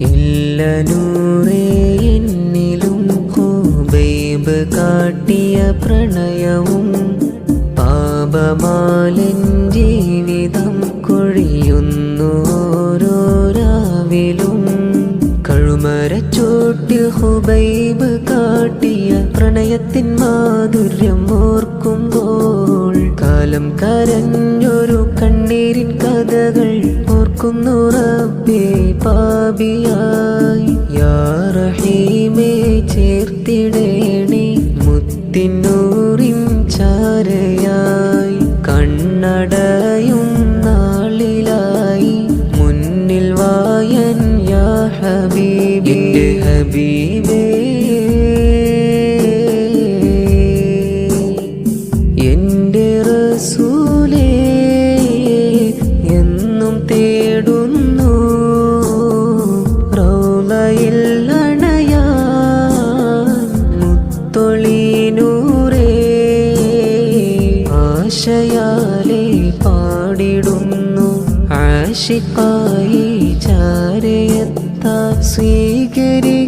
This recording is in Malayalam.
ഇല്ല നൂറേ എന്നിലും ഹുബൈബ് കാട്ടിയ പ്രണയവും പാപമാലൻ ജീവിതം കൊഴിയുന്നു ഓരോ രാവിലും. കഴുമരച്ചോട്ടിൽ ഹുബൈബ് കാട്ടിയ പ്രണയത്തിൻ മാധുര്യം ഓർക്കുമ്പോൾ കാലം കരഞ്ഞൊരു കണ്ണീരിൻ കഥകൾ ഓർക്കുന്നു റബ്ബേ പാപിയായി. യാ റഹീമേ ചേർത്തിടേണേ മുത്തിനൂറിൻ ചാരയായി. കണ്ണടയും നാളിലായി മുന്നിൽ വായൻ യാ ഹബീബി. എൻ്റെ ഹബീബേ എൻ്റെ റസൂലേ എന്നും തേടുന്നു റൗളയിൽ അണയാൻ മുത്തൊളി നൂറേ. ആശയാലെ പാടിടുന്നു ആശിക്കായി ചാരയത്താ സ്വീകരി